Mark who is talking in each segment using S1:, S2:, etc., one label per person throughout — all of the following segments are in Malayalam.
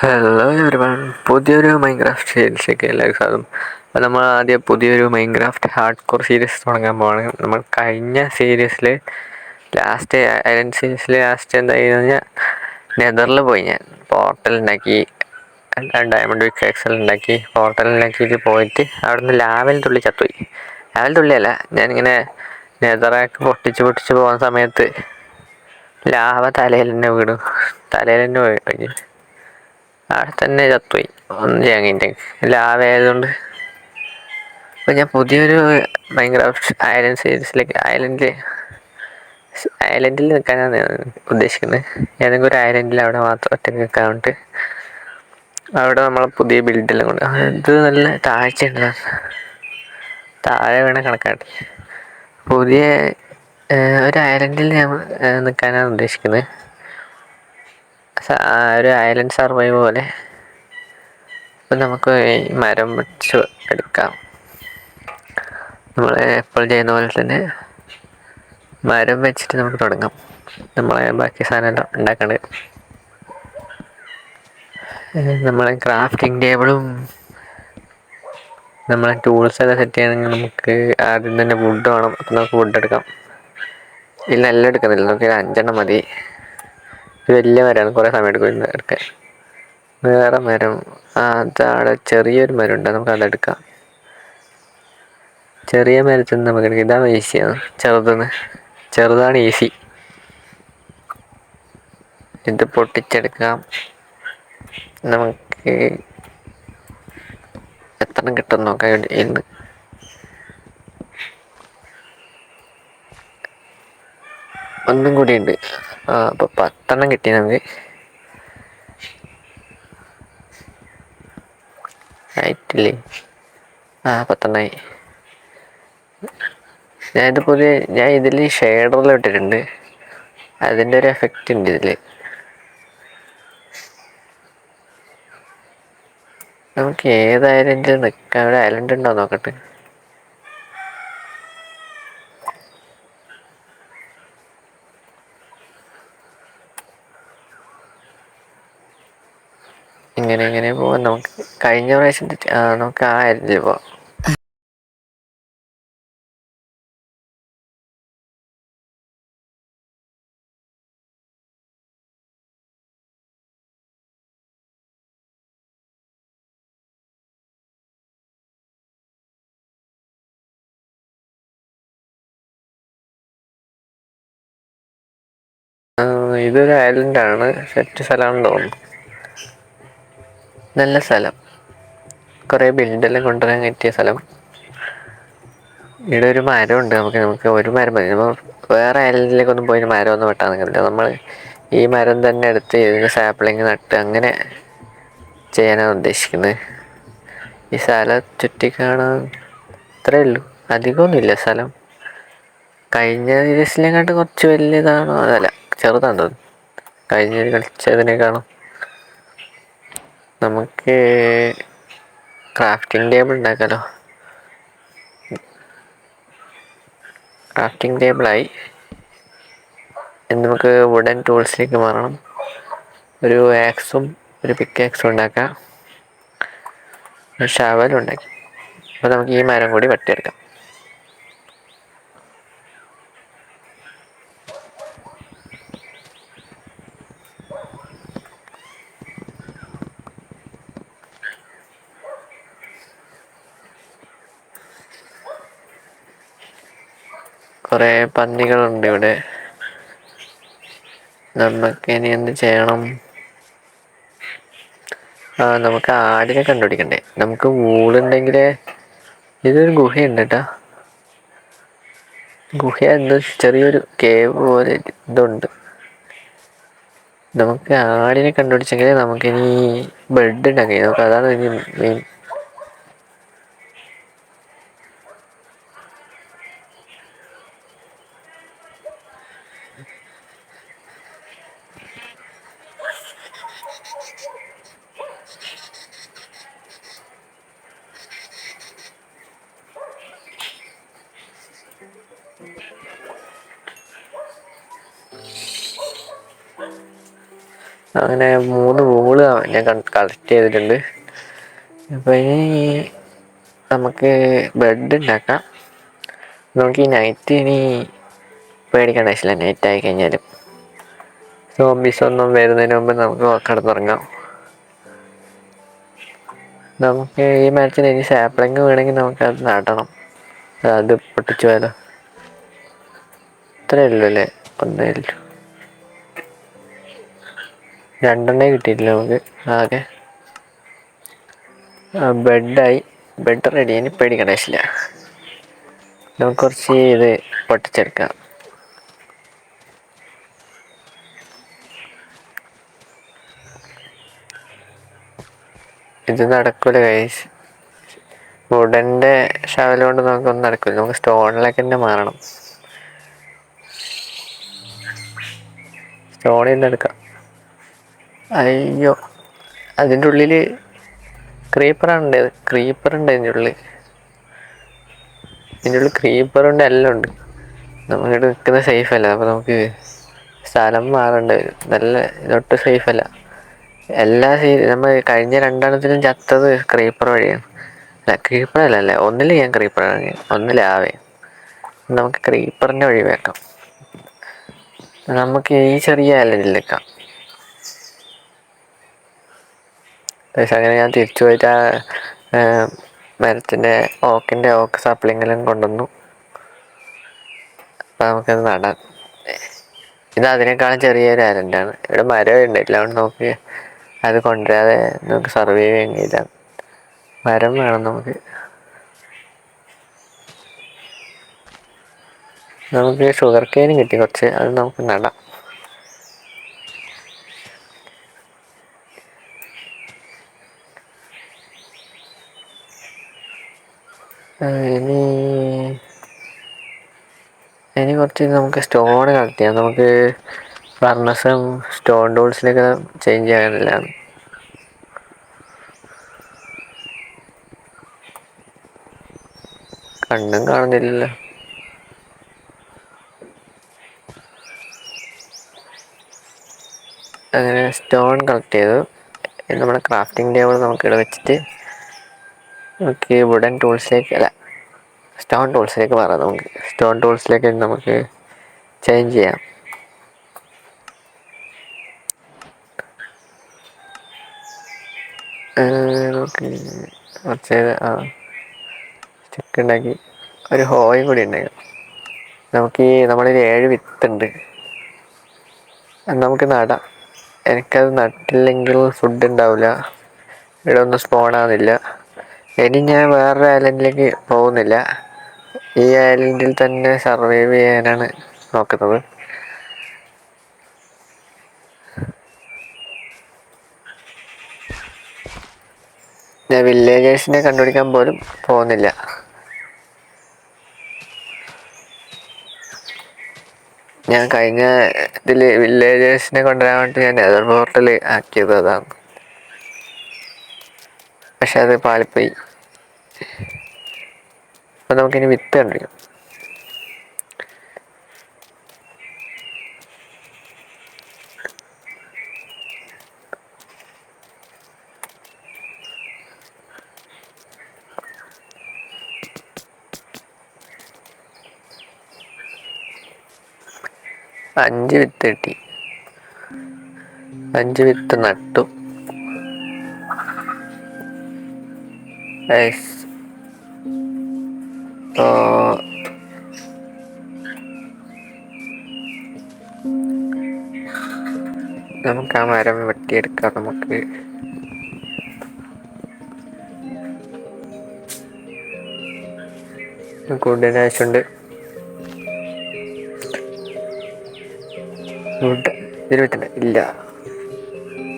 S1: ഹലോ എവരിവൺ, പുതിയൊരു മൈൻക്രാഫ്റ്റ് സീരീസിലേക്ക് എല്ലാവർക്കും സ്വാഗതം. അപ്പോൾ നമ്മൾ ആദ്യം പുതിയൊരു മൈൻക്രാഫ്റ്റ് ഹാർഡ് കോർ സീരീസ് തുടങ്ങാൻ പോവാണ്. നമ്മൾ കഴിഞ്ഞ സീരീസിൽ ഐലൻഡ് സീരീസിൽ ലാസ്റ്റ് എന്തായി കഴിഞ്ഞാൽ നെതറിൽ പോയി ഞാൻ പോർട്ടൽ ഉണ്ടാക്കി, ഡയമണ്ട് വിക്ക് എക്സൽ ഉണ്ടാക്കി, പോർട്ടലിനാക്കിയിട്ട് പോയിട്ട് അവിടുന്ന് ലാവൽ തുള്ളി ചത്തുപോയി. ലാവൽ തുള്ളിയല്ല, ഞാനിങ്ങനെ നെതറൊക്കെ പൊട്ടിച്ച് പോകുന്ന സമയത്ത് ലാവ തലയിൽ തന്നെ പോയി അവിടെ തന്നെ ചത്തുപോയി. ഒന്നും ചെയ്യാൻ കഴിഞ്ഞിട്ട് ലാവയായതുകൊണ്ട്. അപ്പോൾ ഞാൻ പുതിയൊരു മൈൻക്രാഫ്റ്റ് ഐലൻഡ് സീരീസിലേക്ക് ഐലൻഡിൽ നിൽക്കാനാണ് ഉദ്ദേശിക്കുന്നത്. ഏതെങ്കിലും ഒരു ഐലൻഡിൽ അവിടെ മാത്രം ഒറ്റ നിൽക്കാൻ വേണ്ടിയിട്ട് അവിടെ നമ്മളെ പുതിയ ബിൽഡെല്ലാം കൊണ്ട് ഇത് നല്ല താഴ്ചയുണ്ട്, താഴെ വേണേൽ കണക്കാട്ടി പുതിയ ഒരു ഐലൻഡിൽ നമ്മൾ നിൽക്കാനാണ് ഉദ്ദേശിക്കുന്നത്. ഒരു ഐലൻഡ് സർവൈവ് പോലെ. അപ്പം നമുക്ക് ഈ മരം വെച്ച് എടുക്കാം. നമ്മൾ എപ്പോഴും ചെയ്യുന്ന പോലെ തന്നെ മരം വെച്ചിട്ട് നമുക്ക് തുടങ്ങാം. നമ്മളെ ബാക്കി സാധനം ഉണ്ടാക്കേണ്ടത് നമ്മളെ ക്രാഫ്റ്റിംഗ് ടേബിളും നമ്മളെ ടൂൾസെല്ലാം സെറ്റ് ചെയ്യണമെങ്കിൽ നമുക്ക് ആദ്യം തന്നെ വുഡ് വേണം. അപ്പം നമുക്ക് വുഡ് എടുക്കാം. ഇതിൽ എല്ലാം എടുക്കുന്നില്ല, നമുക്ക് 5 മതി. ഇത് വലിയ മരമാണ്, കുറേ സമയം എടുക്കും എടുക്കാൻ. വേറെ മരം അതാടെ ചെറിയൊരു മരം ഉണ്ട്, നമുക്ക് അതെടുക്കാം. ചെറിയ മരത്തിൽ നിന്ന് നമുക്ക് എടുക്കാം. ഇതാണ് ഈസിയാണ്, ചെറുതാണ് ഈസി. ഇത് പൊട്ടിച്ചെടുക്കാം. നമുക്ക് എത്ര കിട്ടും നോക്കാം. ഇന്ന് ഒന്നും കൂടി ഉണ്ട്. അപ്പോൾ 10 കിട്ടി നമുക്ക്. ആയിട്ടില്ലേ? 10 ഞാൻ ഇതിൽ ഷെയ്ഡറെല്ലാം ഇട്ടിട്ടുണ്ട്. അതിൻ്റെ ഒരു എഫക്റ്റ് ഉണ്ട് ഇതിൽ. നമുക്ക് ഏത് ഐലൻഡിൽ നിൽക്കാം. ഒരു ഐലൻഡ് ഉണ്ടോ നോക്കട്ടെ. ഇങ്ങനെ പോവാം. നമുക്ക് കഴിഞ്ഞ പ്രാവശ്യം നമുക്ക് ആ ഐലൻഡിൽ പോവാം. ഇതൊരു ഐലൻഡാണ്, സെറ്റ് സ്ഥലമാണെന്ന് തോന്നുന്നു. നല്ല സ്ഥലം, കുറേ ബിൽഡെല്ലാം കൊണ്ടുവരാൻ പറ്റിയ സ്ഥലം. ഇവിടെ ഒരു മരമുണ്ട്. നമുക്ക് ഒരു മരം മതി. നമ്മൾ വേറെ ഐലൻഡിലേക്കൊന്നും പോയി മരമൊന്നും വെട്ടാൻ നിൽക്കില്ല. നമ്മൾ ഈ മരം തന്നെ എടുത്ത് ഇതിന് സാപ്ലിങ് നട്ട് അങ്ങനെ ചെയ്യാനാണ് ഉദ്ദേശിക്കുന്നത്. ഈ സ്ഥലം ചുറ്റിക്കാണാൻ ഇത്രയേ ഉള്ളൂ, അധികമൊന്നുമില്ല സ്ഥലം. കഴിഞ്ഞ സീരീസിനെക്കാട്ട് കുറച്ച് വലിയതാണോ, അതല്ല ചെറുതാണെന്ന് തോന്നുന്നു കഴിഞ്ഞ കളിച്ചതിനേക്കാളും. നമുക്ക് ക്രാഫ്റ്റിംഗ് ടേബിൾ ഉണ്ടാക്കാമല്ലോ. ക്രാഫ്റ്റിംഗ് ടേബിളായി. നമുക്ക് വുഡൻ ടൂൾസിലേക്ക് മാറണം. ഒരു ആക്സും ഒരു പിക്കാക്സും ഉണ്ടാക്കാം. ഒരു ഷവലും ഉണ്ടാക്കി. അപ്പോൾ നമുക്ക് ഈ മരം കൂടി വെട്ടിയെടുക്കാം. കുറേ പന്നികളുണ്ട് ഇവിടെ. നമുക്ക് ഇനി എന്ത് ചെയ്യണം? നമുക്ക് ആടിനെ കണ്ടുപിടിക്കണ്ടേ. നമുക്ക് വൂളുണ്ടെങ്കിൽ ഇതൊരു ഗുഹയുണ്ട് കേട്ടോ. ഗുഹ എന്തോ ചെറിയൊരു കേവ് പോലെ ഇതുണ്ട്. നമുക്ക് ആടിനെ കണ്ടുപിടിച്ചെങ്കിൽ നമുക്കിനി ബെഡ് ഉണ്ടാക്കി നമുക്ക് അതാണ് ഇനി മെയിൻ. അങ്ങനെ 3 വൂള് ഞാൻ കളക്ട് ചെയ്തിട്ടുണ്ട്. അപ്പോൾ ഇനി നമുക്ക് ബെഡ് ഉണ്ടാക്കാം. നമുക്ക് ഈ നൈറ്റ് ഇനി പേടിക്കേണ്ട ആവശ്യമില്ല. നൈറ്റ് ആയി കഴിഞ്ഞാലും സോംബീസ് ഒന്നും വരുന്നതിന് മുമ്പ് നമുക്ക് കിടന്നുറങ്ങാം. നമുക്ക് ഈ മരത്തിന് ഇനി സാപ്ലിങ് വേണമെങ്കിൽ നമുക്കത് നടണം. അത് പൊട്ടിച്ചു പോയാലോ. ഇത്രയേ ഉള്ളൂ അല്ലേ? ഒന്നേ ഉള്ളൂ. 2 കിട്ടിയിട്ടില്ല നമുക്ക് ആകെ. ബെഡായി. Bed ready. ഇനി പേടിക്കേണ്ട ആവശ്യമില്ല. നമുക്ക് കുറച്ച് ഇത് പൊട്ടിച്ചെടുക്കാം. ഇത് നടക്കൂല ഗൈസ്. വുഡൻ്റെ ഷവൽ കൊണ്ട് നമുക്കൊന്നും നടക്കില്ല. നമുക്ക് സ്റ്റോണിലേക്ക് തന്നെ മാറണം. സ്റ്റോണിൽ നിന്ന് എടുക്കാം. അയ്യോ, അതിൻ്റെ ഉള്ളിൽ ക്രീപ്പറാണ്. ക്രീപ്പറുണ്ട് അതിൻ്റെ ഉള്ളിൽ. ക്രീപ്പറുണ്ട്, എല്ലാം ഉണ്ട്. നമ്മളിവിടെ നിൽക്കുന്നത് സേഫ് അല്ല. അപ്പോൾ നമുക്ക് സ്ഥലം മാറേണ്ടി വരും. നല്ല ഇതൊട്ട് സേഫ് അല്ല. നമ്മൾ കഴിഞ്ഞ 2 ചത്തത് ക്രീപ്പർ വഴിയാണ്. അല്ല, ക്രീപ്പറല്ലേ, ഒന്നിൽ ഞാൻ ക്രീപ്പറാണ്, ഒന്നിലാവേ. നമുക്ക് ക്രീപ്പറിൻ്റെ വഴി വെക്കാം. നമുക്ക് ഈ ചെറിയ ഐലൻഡിൽ നിൽക്കാം. പക്ഷെ അങ്ങനെ ഞാൻ തിരിച്ചു പോയിട്ട് മരത്തിൻ്റെ ഓക്ക് സാപ്ലിങ്ങെല്ലാം കൊണ്ടുവന്നു. അപ്പം നമുക്കത് നടാം. ഇത് അതിനേക്കാളും ചെറിയൊരു ഐലൻഡാണ്. ഇവിടെ മരം ഉണ്ടായിട്ടില്ല. അതുകൊണ്ട് നമുക്ക് അത് കൊണ്ടുവരാതെ നമുക്ക് സർവൈവ് ചെയ്യാൻ കഴിയില്ല. മരം വേണം നമുക്ക്. ഷുഗർ കെയിനും കിട്ടി കുറച്ച്. അത് നമുക്ക് നടാം. ഇനി കുറച്ച് നമുക്ക് സ്റ്റോൺ കളക്ട് ചെയ്യാം. നമുക്ക് ഫർണസും സ്റ്റോൺ ടൂൾസിലേക്ക് ചേഞ്ച് ചെയ്യാനെല്ലാം. കണ്ണും കാണുന്നില്ലല്ലോ. അങ്ങനെ സ്റ്റോൺ കളക്ട് ചെയ്തു. നമ്മുടെ ക്രാഫ്റ്റിംഗ് ടേബിൾ നമുക്കിവിടെ വെച്ചിട്ട് നമുക്ക് വുഡൻ ടൂൾസിലേക്ക് സ്റ്റോൺ ടൂൾസിലേക്ക് മാറാം. നമുക്ക് സ്റ്റോൺ ടൂൾസിലേക്ക് നമുക്ക് ചേഞ്ച് ചെയ്യാം. നമുക്ക് കുറച്ച് സ്റ്റിക്ക് ഉണ്ടാക്കി ഒരു ഹോയും കൂടി ഉണ്ടാക്കി. നമുക്ക് നമ്മളിൽ 7 വിത്തുണ്ട്. നമുക്ക് നടാം. എനിക്കത് നട്ടില്ലെങ്കിൽ ഫുഡ് ഉണ്ടാവില്ല. ഇവിടെ ഒന്നും സ്പോണാകുന്നില്ല. ഇനി ഞാൻ വേറൊരു ഐലൻഡിലേക്ക് പോകുന്നില്ല. ഈ ഐലൻഡിൽ തന്നെ സർവൈവ് ചെയ്യാനാണ് നോക്കുന്നത്. ഞാൻ വില്ലേജേഴ്സിനെ കണ്ടുപിടിക്കാൻ പോലും പോകുന്നില്ല. ഞാൻ കഴിഞ്ഞ ഇതിൽ വില്ലേജേഴ്സിനെ കൊണ്ടുവരാൻ വേണ്ടി ഞാൻ നെതർ പോർട്ടൽ ആക്കിയത് അതാണ്. പക്ഷെ അത് പാളിപ്പോയി. അപ്പം നമുക്കിനി വിത്ത് കണ്ടുപിടിക്കാം. അഞ്ച് വിത്ത് കിട്ടി. 5 വിത്ത് നട്ടു. നമുക്ക് ആ മരം വെട്ടിയെടുക്കാം. നമുക്ക് വുഡിന് ആവശ്യമുണ്ട്. വുഡ് ഇതിന് പറ്റില്ല. ഇല്ല,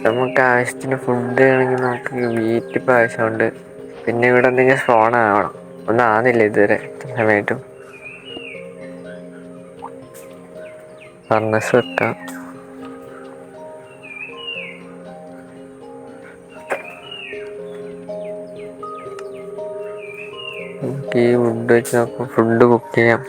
S1: നമുക്ക് ആവശ്യത്തിന് ഫുഡ് ആണെങ്കിൽ നമുക്ക് വീറ്റ് ഇപ്പം ആവശ്യമുണ്ട്. പിന്നെ ഇവിടെ എന്തെങ്കിലും സ്പോൺ ആവണം. ഒന്നും ആകുന്നില്ല ഇതുവരെ സമയമായിട്ടും. ഫർണസ് വെക്കാം. നമുക്ക് ഈ വുഡ് വെച്ച് നമുക്ക് ഫുഡ് കുക്ക് ചെയ്യാം.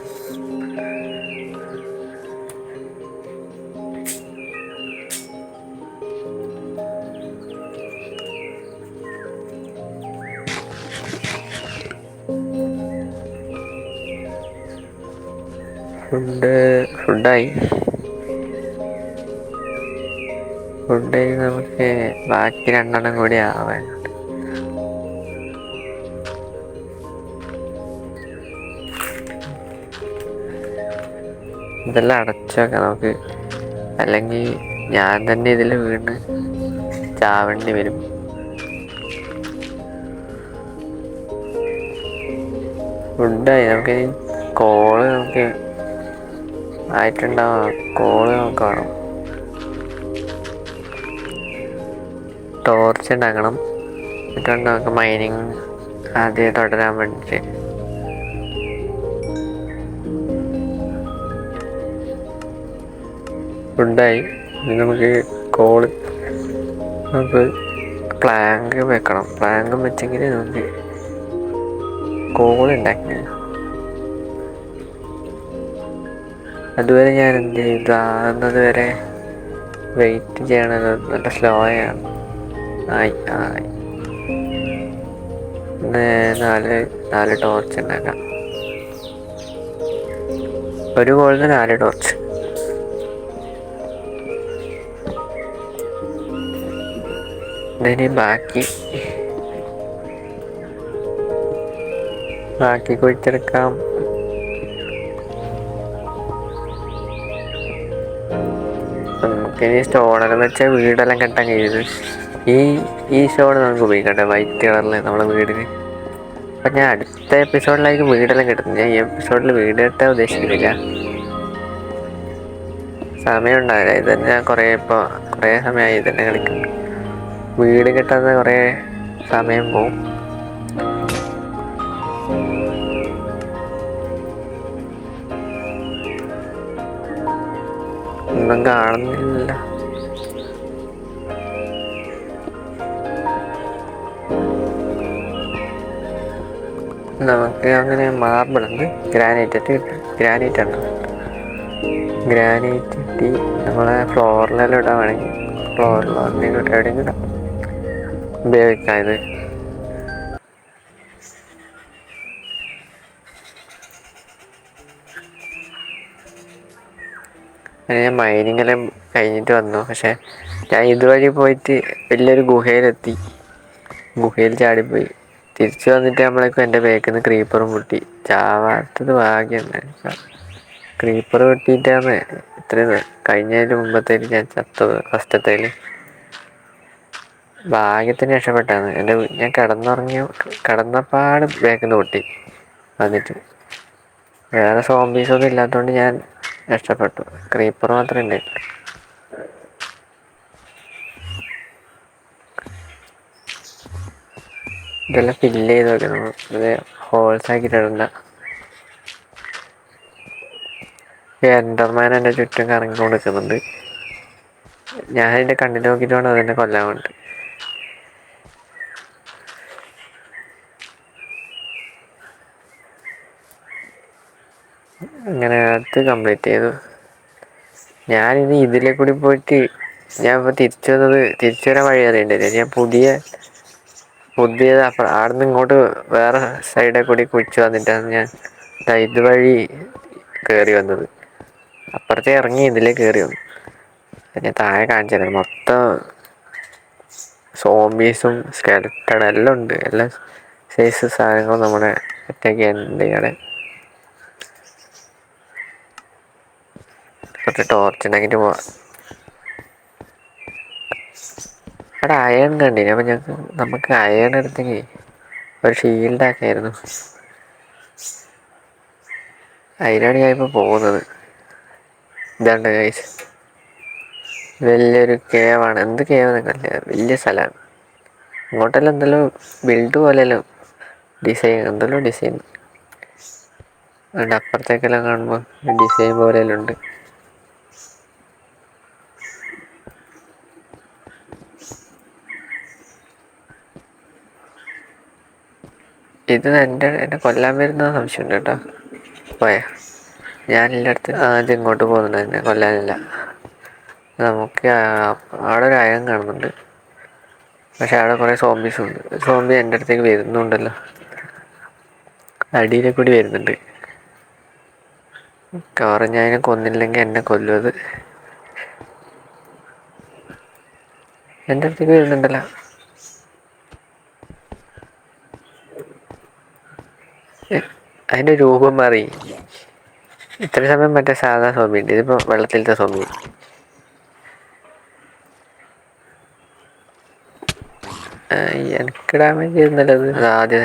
S1: ഫുഡായി. ഫുഡ് നമുക്ക് ബാക്കി 2 കൂടി ആവാൻ. ഇതെല്ലാം അടച്ചു വെക്കാം നമുക്ക്, അല്ലെങ്കിൽ ഞാൻ തന്നെ ഇതിൽ വീണ് ചാവേണ്ടി വരും. ഫുഡായി. നമുക്കിനി കോള് ആയിട്ടുണ്ടാവാം. കോള് നമുക്ക് വേണം. ടോർച്ച് ഉണ്ടാക്കണം. എന്നിട്ട് നമുക്ക് മൈനിങ് ആദ്യം തുടരാൻ വേണ്ടിയിട്ട്. ഫുഡായി. ഇനി നമുക്ക് കോള് നമുക്ക് പ്ലാങ്ക് വെക്കണം. പ്ലാങ്കും വെച്ചെങ്കിൽ നമുക്ക് കോൾ ഉണ്ടാക്കി. അതുവരെ ഞാൻ എന്ത് ഇതാകുന്നത് വരെ വെയിറ്റ് ചെയ്യണത്. നല്ല സ്ലോ ആണ്. ആയി. 4 ടോർച്ച് ഉണ്ടാക്കാം. ഒരു കോളിന് 4 ടോർച്ച്. ഇതിന് ബാക്കി കുഴിച്ചെടുക്കാം. നമുക്കിനി സ്റ്റോണെല്ലാം വെച്ചാൽ വീടെല്ലാം കെട്ടാൻ കഴിയുന്നത്. ഈ സ്റ്റോൺ നമുക്ക് ഉപയോഗിക്കട്ടെ, വൈറ്റ് കളറിൽ നമ്മളെ വീടിന്. അപ്പം ഞാൻ അടുത്ത എപ്പിസോഡിലായിരിക്കും വീടെല്ലാം കെട്ടുന്നത്. ഞാൻ ഈ എപ്പിസോഡിൽ വീട് കെട്ടാൻ ഉദ്ദേശിക്കുന്നില്ല. സമയം ഉണ്ടാവില്ല. ഇതന്നെ ഞാൻ കുറേ സമയമായി ഇതന്നെ കളിക്കുന്നു. വീട് കെട്ടാതെ കുറേ സമയം പോവും. ഒന്നും കാണുന്നില്ല. നമുക്ക് അങ്ങനെ മാർബിളുണ്ട്, ഗ്രാനൈറ്റ് ആണ്. ഗ്രാനൈറ്റ് ഇട്ടി നമ്മളെ ഫ്ലോറിലെല്ലാം ഇടാൻ വേണമെങ്കിൽ ഫ്ലോറിലോ എന്തെങ്കിലും എവിടെയെങ്കിലും ഇടാം, ഉപയോഗിക്കാം. ഇത് ഞാൻ മൈനിങ്ങെല്ലാം കഴിഞ്ഞിട്ട് വന്നു. പക്ഷെ ഞാൻ ഇതുവഴി പോയിട്ട് വലിയൊരു ഗുഹയിൽ ചാടിപ്പോയി. തിരിച്ചു വന്നിട്ട് നമ്മളേക്കും എൻ്റെ ബാക്കിൽ നിന്ന് ക്രീപ്പറും പൊട്ടി. ചാവാത്തത് ഭാഗ്യം. ക്രീപ്പർ പൊട്ടിയിട്ടാണ് ഇത്രയും കഴിഞ്ഞതിന് മുമ്പത്തേക്ക് ഞാൻ ചത്തത്. ഫസ്റ്റത്തേൽ ഭാഗ്യത്തിന് രക്ഷപ്പെട്ടാണ്. ഞാൻ കിടന്നപ്പാട് ബാക്കിൽ നിന്ന് പൊട്ടി. വന്നിട്ട് വേറെ സോംബീസൊന്നും ഇല്ലാത്തതുകൊണ്ട് ഞാൻ രക്ഷപ്പെട്ടു. ക്രീപ്പർ മാത്രമേ ഉണ്ടായിട്ടുള്ളൂ. ഇതെല്ലാം ഫില്ല് ചെയ്ത് വെക്കണം. ഇത് ഹോൾസ് ആക്കിയിട്ടിടണ്ട. എൻഡർമാൻ എൻ്റെ ചുറ്റും കറങ്ങി കൊടുക്കുന്നുണ്ട്. ഞാൻ അതിൻ്റെ കണ്ണിൽ നോക്കിയിട്ട് വേണം അതെന്നെ കൊല്ലാൻ വേണ്ടി. അങ്ങനെ അത് കംപ്ലീറ്റ് ചെയ്തു. ഞാനിനി ഇതിലെ കൂടി പോയിട്ട് ഞാൻ ഇപ്പോൾ തിരിച്ചു വരാൻ വഴി അറിയണ്ടേ. ഞാൻ പുതിയത് അവിടെ നിന്ന് ഇങ്ങോട്ട് വേറെ സൈഡിൽ കൂടി കുഴിച്ച് വന്നിട്ടാണ് ഞാൻ ഇതുവഴി കയറി വന്നത്. അപ്പുറത്തെ ഇറങ്ങി ഇതിലേ കയറി വന്നു. ഞാൻ താഴെ കാണിച്ചത് മൊത്തം സോംബീസും സ്കെലട്ടൺ എല്ലാം ഉണ്ട്. എല്ലാ സൈസ് സാധനങ്ങളും നമ്മുടെ ഒറ്റയ്ക്കുണ്ട്. ഇവിടെ കുറച്ച് ടോർച്ച് ഉണ്ടാക്കിയിട്ട് പോവാം. അവിടെ അയൺ കണ്ടിന്. അപ്പം നമുക്ക് അയൺ എടുത്തെങ്കിൽ ഒരു ഷീൽഡാക്കായിരുന്നു. അതിനാണ് ഞാൻ ഇപ്പോൾ പോകുന്നത്. ഇതാണ്ട് ഗൈസ്, വലിയൊരു കേവാണ്. എന്ത് കേവ് എന്നൊക്കെ വലിയ സ്ഥലമാണ്. ഇങ്ങോട്ടെല്ലാം എന്തെല്ലോ ബിൽഡ് പോലെയല്ലോ ഡിസൈൻ അതുകൊണ്ട് അപ്പുറത്തേക്കെല്ലാം കാണുമ്പോൾ ഡിസൈൻ പോലെയെല്ലാം ഉണ്ട്. ഇത് എന്നെ കൊല്ലാൻ വരുന്ന സംശയമുണ്ട് കേട്ടോ. പോയാ ഞാനെല്ലാം അടുത്ത് ആദ്യം ഇങ്ങോട്ട് പോകുന്നുണ്ട്. എന്നെ കൊല്ലാനില്ല. നമുക്ക് അവിടെ ഒരു അയം കാണുന്നുണ്ട്. പക്ഷെ അവിടെ കുറേ സോംബീസും ഉണ്ട്. സോംബി എൻ്റെ അടുത്തേക്ക് വരുന്നുണ്ടല്ലോ, അടിയിലെ കൂടി വരുന്നുണ്ട്. മിക്കവാറും ഞാൻ അതിനെ കൊന്നില്ലെങ്കിൽ എന്നെ കൊല്ലും അത്. എൻ്റെ അടുത്തേക്ക് വരുന്നുണ്ടല്ലോ. അതിൻ്റെ രൂപം മാറി. ഇത്ര സമയം മറ്റേ സാധാ സോംബി ഉണ്ട്, ഇതിപ്പോൾ വെള്ളത്തിലത്തെ സോംബി. എനിക്ക് ഡാമേജ് ചെയ്യുന്നല്ലോ അത്. ആദ്യം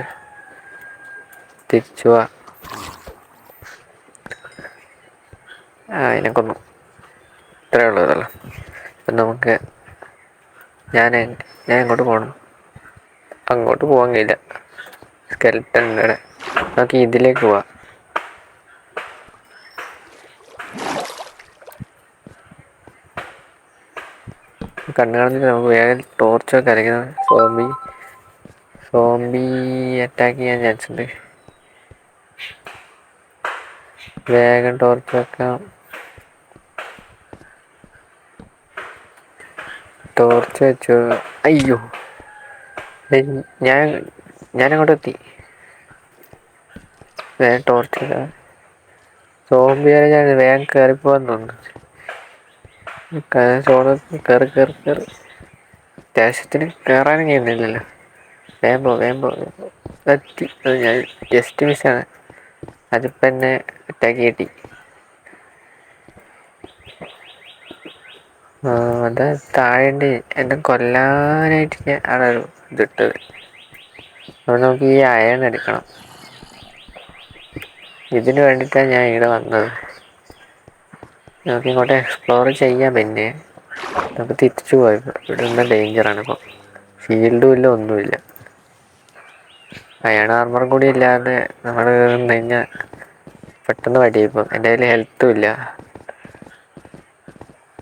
S1: തിരിച്ചു പോവാ. അതിനെ കൊന്നു. ഇത്രയേ ഉള്ളതല്ലോ. അപ്പം നമുക്ക് ഞാൻ എങ്ങോട്ട് പോകണം? അങ്ങോട്ട് പോകാൻ കഴിയില്ല, സ്കെൽട്ടൺ ഉണ്ട് ഇവിടെ. നമുക്ക് ഇതിലേക്ക് പോവാം. കണ്ണു കാണുന്നില്ല, നമുക്ക് വേഗം ടോർച്ചൊക്കെ അരയ്ക്കണം. സോംബി അറ്റാക്ക് ചെയ്യാൻ ചാൻസ് ഉണ്ട്. വേഗം ടോർച്ച് വെക്കാം. ടോർച്ച് വെച്ചു. അയ്യോ, ഞാനങ്ങോട്ട് എത്തി. വേഗം ടോർച്ച് ഇടാം. സോംബി വരെ ഞാൻ വേഗം കയറിപ്പോവാൻ തോന്നുന്നു. കയറി അത്യാവശ്യത്തിന് കയറാനും ചെയ്യുന്നില്ലല്ലോ. വേഗം പോ. എത്തി. അത് ഞാൻ ജസ്റ്റ് മിസ്സാണ്. അതിപ്പോൾ എന്നെ അറ്റാക്ക് കിട്ടി. അത് താഴേണ്ടി എന്നെ കൊല്ലാനായിട്ട് ഞാൻ അവിടെ ഒരു ഇതിട്ടത്. അപ്പോൾ നമുക്ക് ഈ അയൺ എടുക്കണം. ഇതിന് വേണ്ടിയിട്ടാണ് ഞാൻ ഇവിടെ വന്നത്. നമുക്ക് ഇങ്ങോട്ട് എക്സ്പ്ലോർ ചെയ്യാം. പിന്നെ നമുക്ക് തിരിച്ചു പോയപ്പോൾ ഇവിടെ നിന്ന് ഡേഞ്ചറാണ്. ഇപ്പോൾ ഷീൽഡും ഇല്ല, ഒന്നുമില്ല. അയൺ ആർമറും കൂടി ഇല്ലാതെ നമ്മൾ നിന്ന് കഴിഞ്ഞാൽ പെട്ടെന്ന് വടിയിപ്പോൾ. എൻ്റെ കയ്യിൽ ഹെൽത്തും ഇല്ല.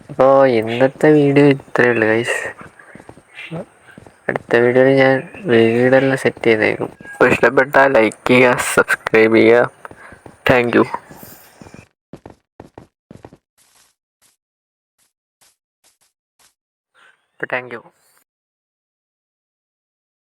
S1: അപ്പോൾ ഇന്നത്തെ വീഡിയോ ഇത്രയേ ഉള്ളൂ ഗൈസ്. അടുത്ത വീഡിയോയിൽ ഞാൻ വീടെല്ലാം സെറ്റ് ചെയ്തേക്കും. അപ്പോൾ ഇഷ്ടപ്പെട്ടാൽ ലൈക്ക് ചെയ്യുക, സബ്സ്ക്രൈബ് ചെയ്യുക. Thank you. അപ്പോൾ താങ്ക് യു.